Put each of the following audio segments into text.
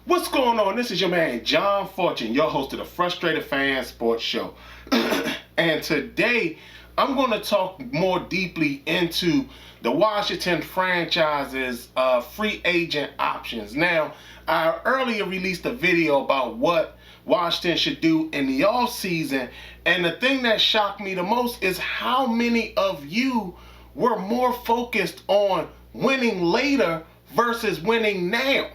What's going on? This is your man John Fortune, your host of the Frustrated Fan Sports Show. And today I'm going to talk more deeply into the Washington franchise's free agent options. Now, I earlier released a video about what Washington should do in the offseason, and the thing that shocked me the most is how many of you were more focused on winning later versus winning now.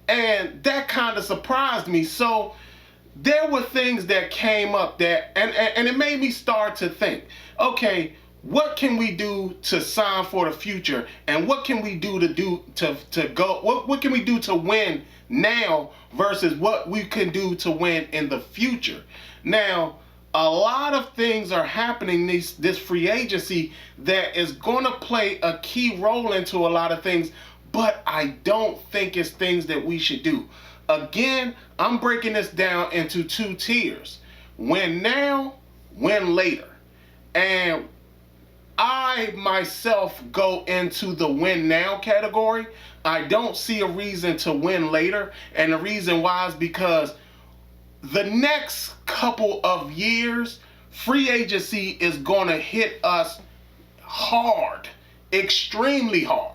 And that kind of surprised me. So there were things that came up that, and it made me start to think, okay, what can we do to sign for the future? And what can we do to go, what can we do to win now versus what we can do to win in the future? Now, a lot of things are happening this free agency that is going to play a key role into a lot of things, but I don't think it's things that we should do. Again, I'm breaking this down into two tiers. Win now, win later. And I myself go into the win now category. I don't see a reason to win later. And the reason why is because the next couple of years, free agency is going to hit us hard, extremely hard.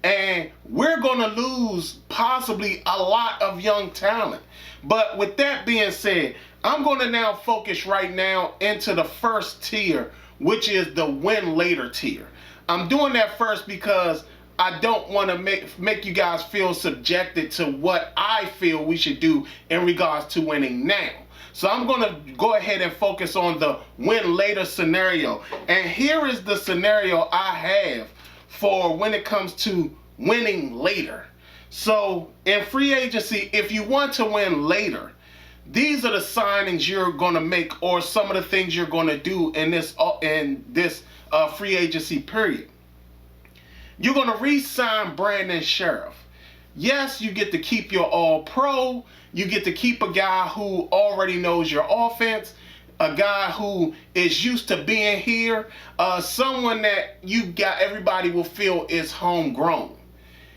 And we're going to lose possibly a lot of young talent. But with that being said, I'm going to now focus right now into the first tier, which is the win later tier. I'm doing that first because I don't want to make you guys feel subjected to what I feel we should do in regards to winning now. So I'm going to go ahead and focus on the win later scenario. And here is the scenario I have for when it comes to winning later. So in free agency, if you want to win later, these are the signings you're going to make, or some of the things you're going to do in this free agency period. You're going to re-sign Brandon Sheriff. Yes, you get to keep your all-pro. You get to keep a guy who already knows your offense, a guy who is used to being here, someone that everybody will feel is homegrown.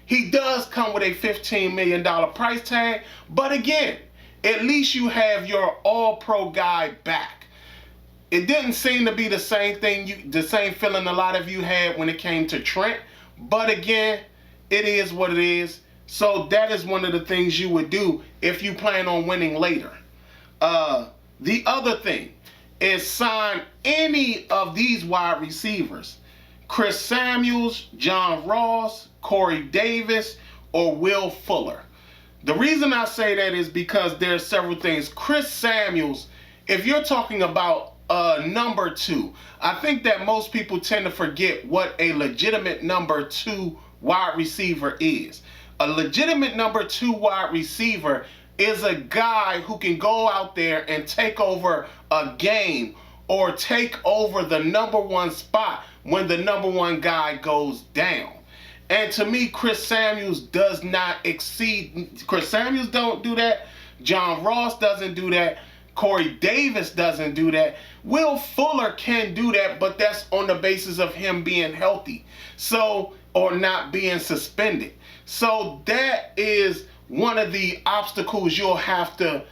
He does come with a $15 million price tag, but again, at least you have your all-pro guy back. It didn't seem to be the same feeling a lot of you had when it came to Trent, but again, it is what it is. So that is one of the things you would do if you plan on winning later. The other thing is sign any of these wide receivers. Chris Samuels, John Ross, Corey Davis, or Will Fuller. The reason I say that is because there are several things. Chris Samuels, if you're talking about number two, I think that most people tend to forget what a legitimate number two wide receiver is. A legitimate number two wide receiver is a guy who can go out there and take over a game or take over the number one spot when the number one guy goes down. And to me, Chris Samuels does not exceed. Chris Samuels don't do that. John Ross doesn't do that. Corey Davis doesn't do that. Will Fuller can do that, but that's on the basis of him being healthy, or not being suspended. So that is one of the obstacles you'll have to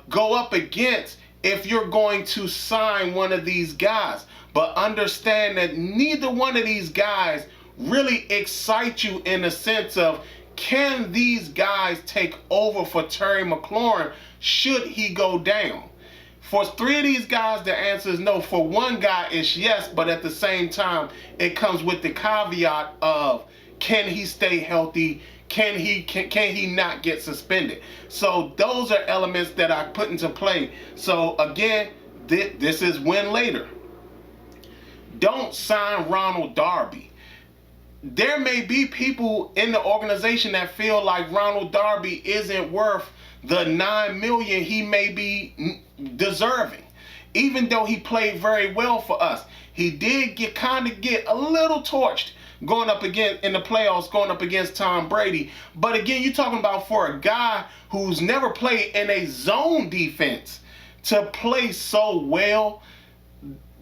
go up against if you're going to sign one of these guys. But understand that neither one of these guys really excite you in the sense of, can these guys take over for Terry McLaurin should he go down? For three of these guys, the answer is no. For one guy, it's yes, but at the same time, it comes with the caveat of, can he stay healthy? Can he not get suspended? So those are elements that I put into play. So again, this is win later. Don't sign Ronald Darby. There may be people in the organization that feel like Ronald Darby isn't worth the $9 million he may be deserving. even though he played very well for us, he did kind of get a little torched going up again in the playoffs, going up against Tom Brady. But again, you're talking about for a guy who's never played in a zone defense to play so well,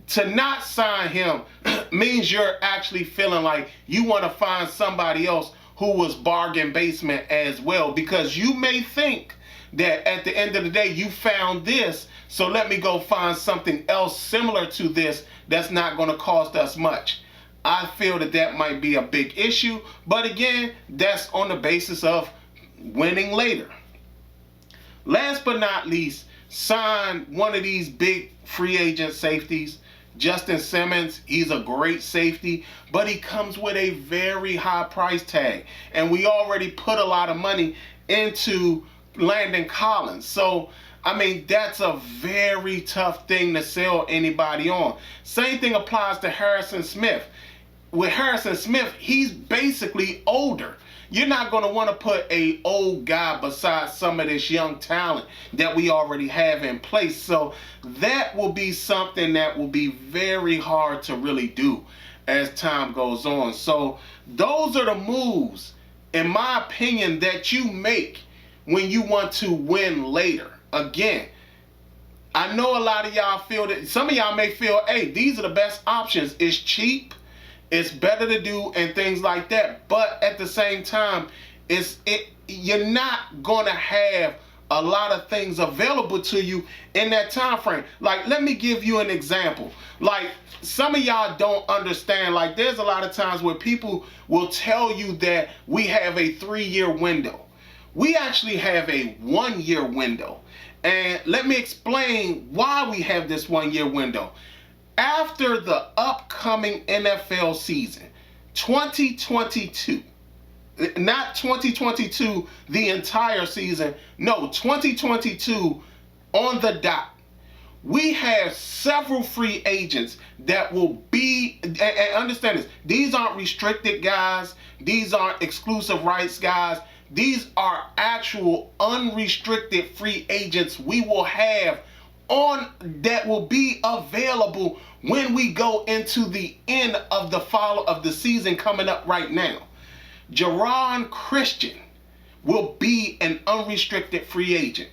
to not sign him means you're actually feeling like you want to find somebody else who was bargain basement as well, because you may think that at the end of the day you found this, so let me go find something else similar to this that's not going to cost us much. I feel that that might be a big issue, but again, that's on the basis of winning later. Last but not least, sign one of these big free agent safeties. Justin Simmons, he's a great safety, but he comes with a very high price tag. And we already put a lot of money into Landon Collins. So, I mean, that's a very tough thing to sell anybody on. Same thing applies to Harrison Smith. With Harrison Smith, he's basically older. You're not going to want to put an old guy beside some of this young talent that we already have in place. So that will be something that will be very hard to really do as time goes on. So those are the moves, in my opinion, that you make when you want to win later. Again, I know a lot of y'all feel that, some of y'all may feel, hey, these are the best options. It's cheap, it's better to do, and things like that. But at the same time, you're not going to have a lot of things available to you in that time frame. Like, let me give you an example. Like, some of y'all don't understand, like, there's a lot of times where people will tell you that we have a 3-year window. We actually have a 1-year window. And let me explain why we have this 1-year window. After the upcoming NFL season, 2022, not 2022 the entire season, no, 2022 on the dot, we have several free agents that will be, and understand this, these aren't restricted guys, these aren't exclusive rights guys, these are actual unrestricted free agents we will have on that will be available when we go into the end of the season coming up right now. Jerron Christian will be an unrestricted free agent.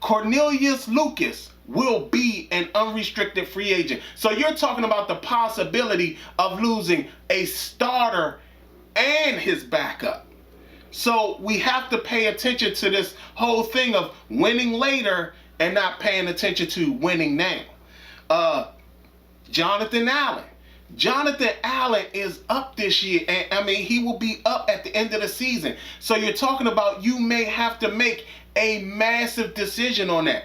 Cornelius Lucas will be an unrestricted free agent. So you're talking about the possibility of losing a starter and his backup. So we have to pay attention to this whole thing of winning later and not paying attention to winning now. Jonathan Allen. Jonathan Allen is up this year, and I mean, he will be up at the end of the season. So you're talking about you may have to make a massive decision on that.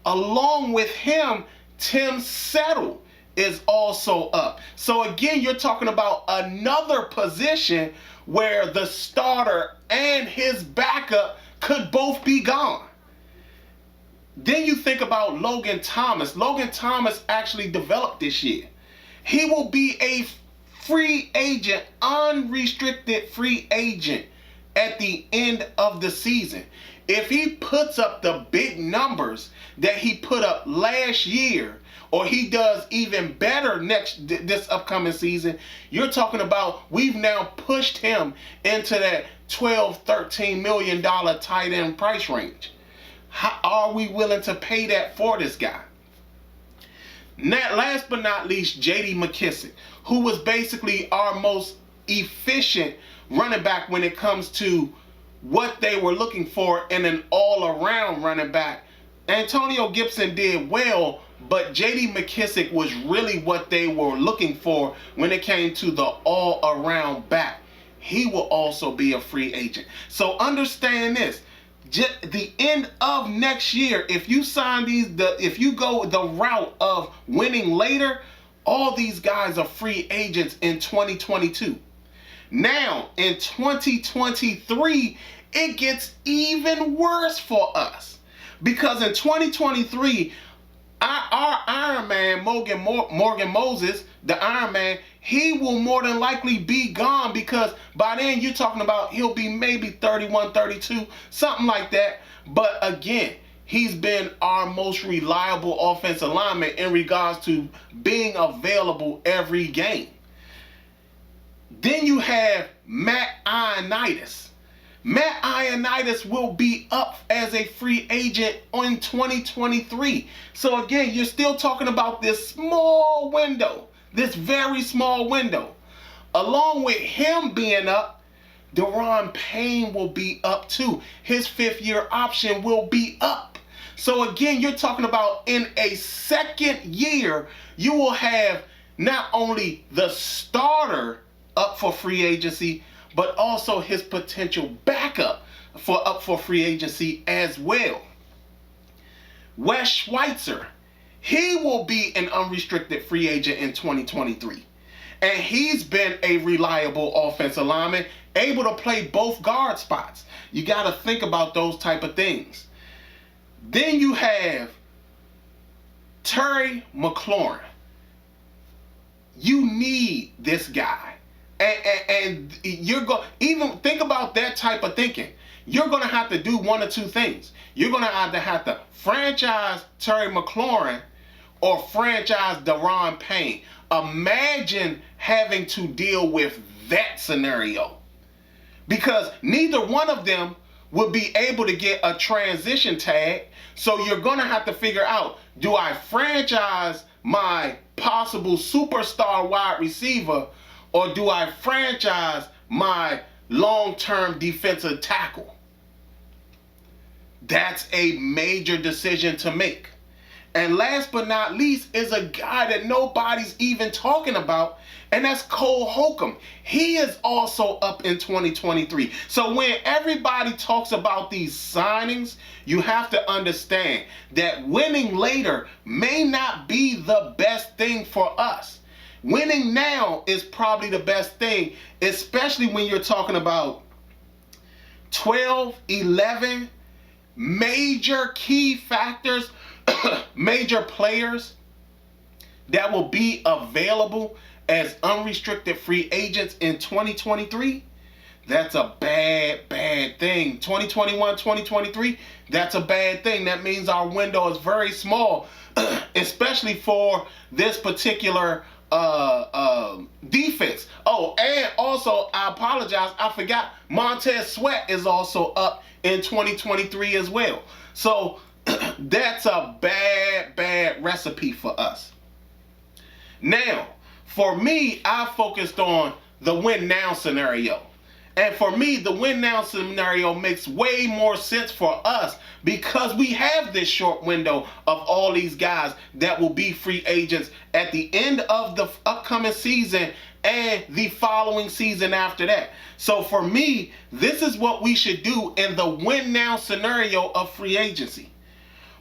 Along with him, Tim Settle is also up. So again, you're talking about another position where the starter and his backup could both be gone. Then you think about Logan Thomas. Logan Thomas actually developed this year. He will be a free agent, unrestricted free agent at the end of the season. If he puts up the big numbers that he put up last year, or he does even better this upcoming season, you're talking about we've now pushed him into that $12-13 million tight end price range. How are we willing to pay that for this guy? Now, last but not least, J.D. McKissic, who was basically our most efficient running back when it comes to what they were looking for in an all-around running back. Antonio Gibson did well, but J.D. McKissic was really what they were looking for when it came to the all-around back. He will also be a free agent. So understand this. The end of next year, if you sign if you go the route of winning later, all these guys are free agents in 2022. Now, in 2023, it gets even worse for us. Because in 2023, our Iron Man, Morgan Moses, the Iron Man, he will more than likely be gone, because by then you're talking about he'll be maybe 31, 32, something like that. But again, he's been our most reliable offensive lineman in regards to being available every game. Then you have Matt Ioannidis. Matt Ioannidis will be up as a free agent in 2023. So again, you're still talking about this small window, this very small window. Along with him being up, Daron Payne will be up too. His 5th-year option will be up. So again, you're talking about in a second year, you will have not only the starter up for free agency, but also his potential backup up for free agency as well. Wes Schweitzer, he will be an unrestricted free agent in 2023. And he's been a reliable offensive lineman, able to play both guard spots. You got to think about those type of things. Then you have Terry McLaurin. You need this guy. And you're going, even think about that type of thinking. You're going to have to do one or two things. You're going to either have to franchise Terry McLaurin or franchise Daron Payne. Imagine having to deal with that scenario, because neither one of them would be able to get a transition tag. So you're going to have to figure out, do I franchise my possible superstar wide receiver, or do I franchise my long-term defensive tackle? That's a major decision to make. And last but not least is a guy that nobody's even talking about, and that's Cole Holcomb. He is also up in 2023. So when everybody talks about these signings, you have to understand that winning later may not be the best thing for us. Winning now is probably the best thing, especially when you're talking about 12, 11 major key factors, major players that will be available as unrestricted free agents in 2023. That's a bad thing. 2021, 2023, that's a bad thing. That means our window is very small, especially for this particular defense. Oh, and also, I apologize, I forgot, Montez Sweat is also up in 2023 as well. So that's a bad recipe for us. Now, for me, I focused on the win now scenario. And for me, the win now scenario makes way more sense for us because we have this short window of all these guys that will be free agents at the end of the upcoming season and the following season after that. So for me, this is what we should do in the win now scenario of free agency.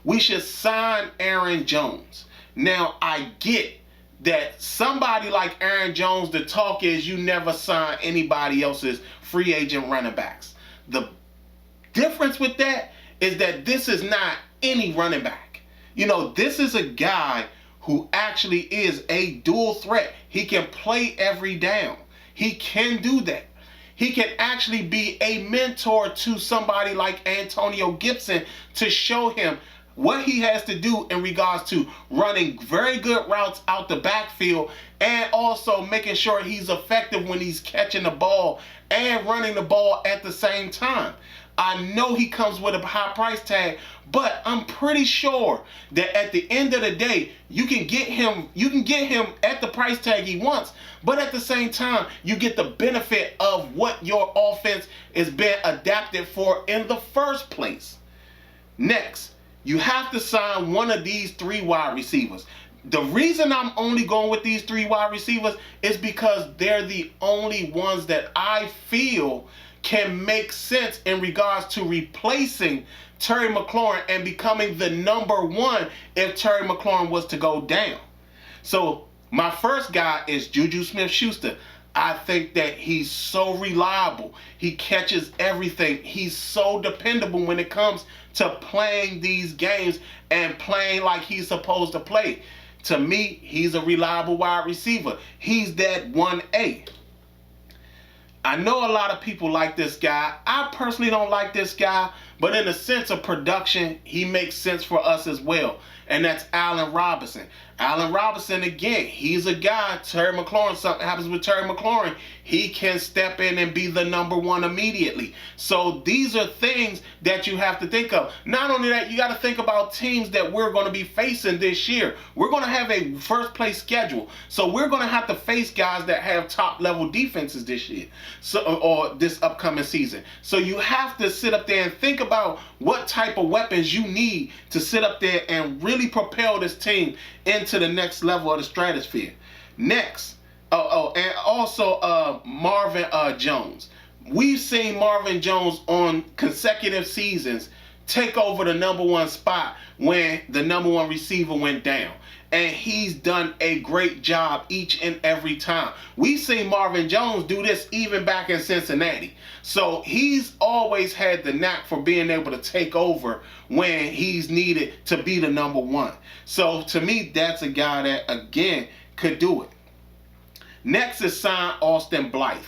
We should sign Aaron Jones. Now, I get that somebody like Aaron Jones, the talk is you never sign anybody else's free agent running backs. The difference with that is that this is not any running back. You know, this is a guy who actually is a dual threat. He can play every down. He can do that. He can actually be a mentor to somebody like Antonio Gibson to show him what he has to do in regards to running very good routes out the backfield and also making sure he's effective when he's catching the ball and running the ball at the same time. I know he comes with a high price tag, but I'm pretty sure that at the end of the day, you can get him at the price tag he wants, but at the same time, you get the benefit of what your offense is being adapted for in the first place. Next, you have to sign one of these three wide receivers. The reason I'm only going with these three wide receivers is because they're the only ones that I feel can make sense in regards to replacing Terry McLaurin and becoming the number one if Terry McLaurin was to go down. So my first guy is Juju Smith-Schuster. I think that he's so reliable. He catches everything. He's so dependable when it comes to playing these games and playing like he's supposed to play. To me, he's a reliable wide receiver. He's that 1A. I know a lot of people like this guy. I personally don't like this guy, But in the sense of production, he makes sense for us as well. And that's Allen Robinson. Allen Robinson, again, he's a guy, Terry McLaurin, something happens with Terry McLaurin, he can step in and be the number one immediately. So these are things that you have to think of. Not only that, you got to think about teams that we're going to be facing this year. We're going to have a first place schedule. So we're going to have to face guys that have top level defenses this year, or this upcoming season. So you have to sit up there and think about what type of weapons you need to sit up there and really propel this team into the next level of the stratosphere. Next, and also Marvin Jones. We've seen Marvin Jones on consecutive seasons take over the number one spot when the number one receiver went down. And he's done a great job each and every time. We've seen Marvin Jones do this even back in Cincinnati. So he's always had the knack for being able to take over when he's needed to be the number one. So to me, that's a guy that, again, could do it. Next is sign Austin Blythe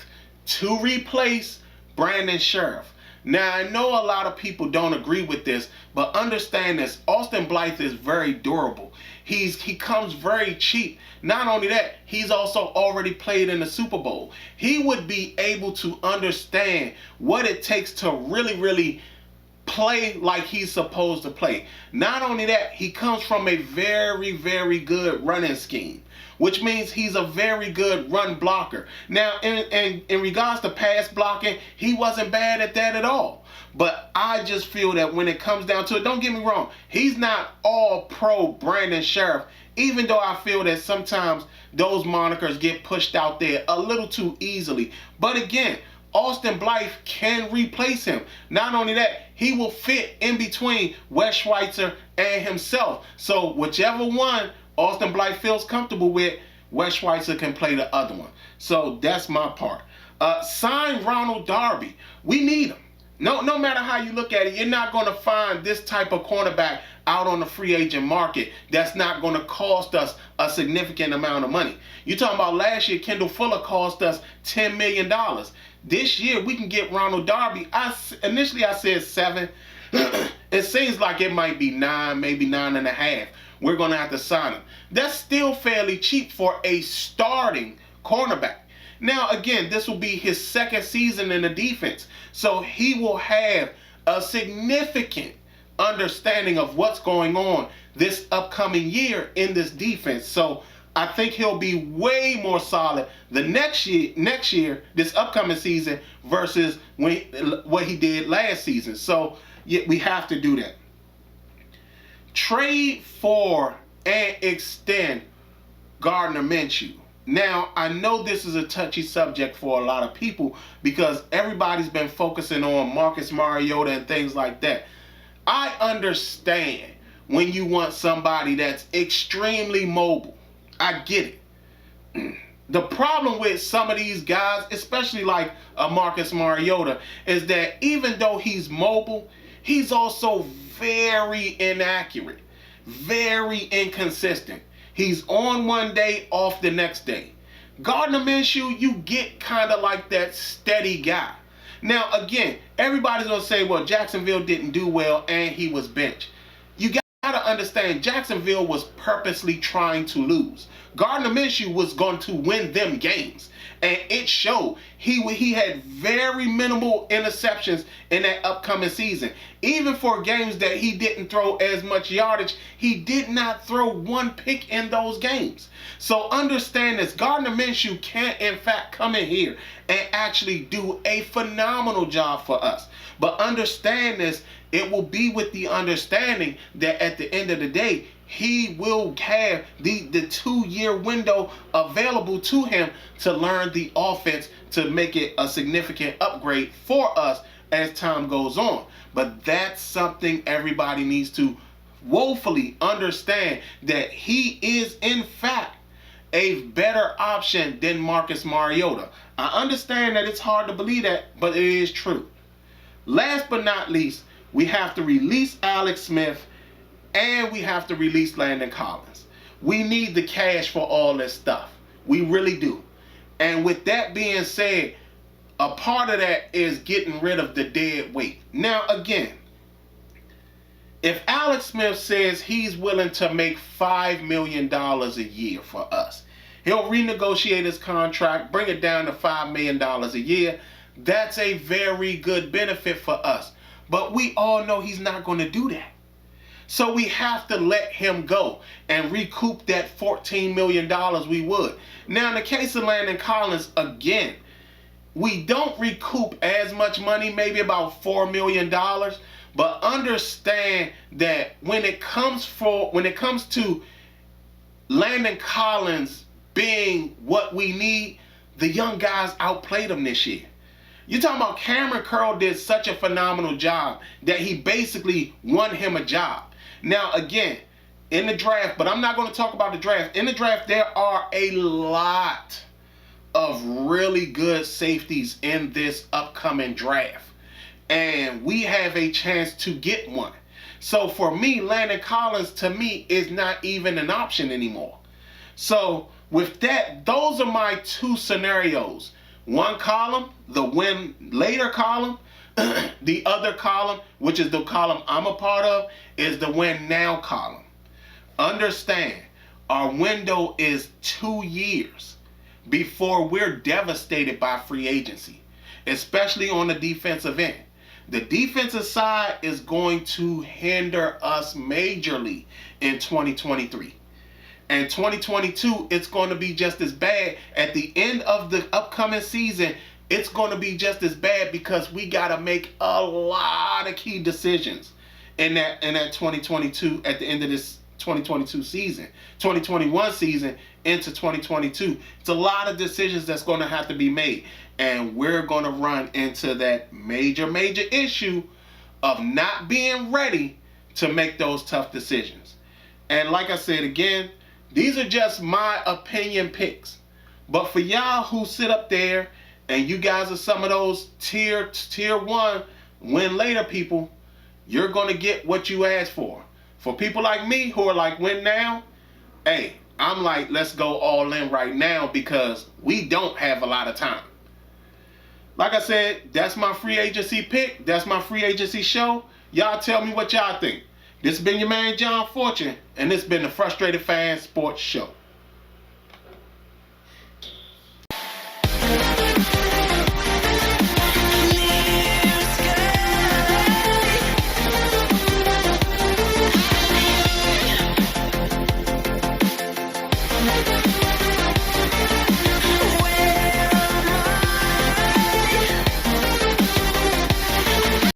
to replace Brandon Sheriff. Now, I know a lot of people don't agree with this, but understand this. Austin Blythe is very durable. He comes very cheap. Not only that, he's also already played in the Super Bowl. He would be able to understand what it takes to really, really play like he's supposed to play. Not only that, he comes from a very, very good running scheme, which means he's a very good run blocker. Now, in regards to pass blocking, he wasn't bad at that at all. But I just feel that when it comes down to it, don't get me wrong, he's not all pro Brandon Sheriff, even though I feel that sometimes those monikers get pushed out there a little too easily. But again, Austin Blythe can replace him. Not only that, he will fit in between Wes Schweitzer and himself. So whichever one Austin Blythe feels comfortable with, Wes Schweitzer can play the other one. So that's my part. Sign Ronald Darby. We need him. No matter how you look at it, you're not going to find this type of cornerback out on the free agent market that's not going to cost us a significant amount of money. You're talking about last year, Kendall Fuller cost us $10 million. This year, we can get Ronald Darby. Initially, I said 7. It seems like it might be 9, maybe 9.5. We're going to have to sign him. That's still fairly cheap for a starting cornerback. Now, again, this will be his second season in the defense. So he will have a significant understanding of what's going on this upcoming year in this defense. So I think he'll be way more solid the next year, this upcoming season, versus what he did last season. So yeah, we have to do that. Trade for and extend Gardner Minshew. Now, I know this is a touchy subject for a lot of people because everybody's been focusing on Marcus Mariota and things like that. I understand when you want somebody that's extremely mobile. I get it. The problem with some of these guys, especially like Marcus Mariota, is that even though he's mobile, he's also very inaccurate, very inconsistent. He's on one day, off the next day. Gardner Minshew, you get kind of like that steady guy. Now, again, everybody's going to say, well, Jacksonville didn't do well and he was benched. You got to understand, Jacksonville was purposely trying to lose. Gardner Minshew was going to win them games. And it showed. He had very minimal interceptions in that upcoming season. Even for games that he didn't throw as much yardage, he did not throw one pick in those games. So understand this. Gardner Minshew can, in fact, come in here and actually do a phenomenal job for us. But understand this. It will be with the understanding that at the end of the day, he will have the 2-year window available to him to learn the offense to make it a significant upgrade for us as time goes on. But that's something everybody needs to woefully understand, that he is in fact a better option than Marcus Mariota. I understand that it's hard to believe that, but it is true. Last but not least, we have to release Alex Smith and we have to release Landon Collins. We need the cash for all this stuff. We really do. And with that being said, a part of that is getting rid of the dead weight. Now, again, If Alex Smith says he's willing to make $5 million a year for us, he'll renegotiate his contract, bring it down to $5 million a year. That's a very good benefit for us. But we all know he's not going to do that. So we have to let him go and recoup that $14 million we would. Now, in the case of Landon Collins, again, we don't recoup as much money, maybe about $4 million. But understand that when it comes to Landon Collins being what we need, the young guys outplayed him this year. You're talking about Cameron Curl did such a phenomenal job that he basically won him a job. Now, again, in the draft, but I'm not going to talk about the draft. In the draft, there are a lot of really good safeties in this upcoming draft. And we have a chance to get one. So for me, Landon Collins, to me, is not even an option anymore. So with that, those are my two scenarios. One column, the win later column. The other column, which is the column I'm a part of, is the win now column. Understand, our window is 2 years before we're devastated by free agency, especially on the defensive end. The defensive side is going to hinder us majorly in 2023. And 2022, it's going to be just as bad. At the end of the upcoming season, it's going to be just as bad because we got to make a lot of key decisions in that 2022, at the end of this 2022 season, 2021 season into 2022. It's a lot of decisions that's going to have to be made. And we're going to run into that major issue of not being ready to make those tough decisions. And like I said again, these are just my opinion picks. But for y'all who sit up there and you guys are some of those tier one win later people, you're going to get what you asked for. For people like me who are like win now, hey, I'm like, let's go all in right now because we don't have a lot of time. Like I said, that's my free agency pick. That's my free agency show. Y'all tell me what y'all think. This has been your man, John Fortune, and this has been the Frustrated Fan Sports Show.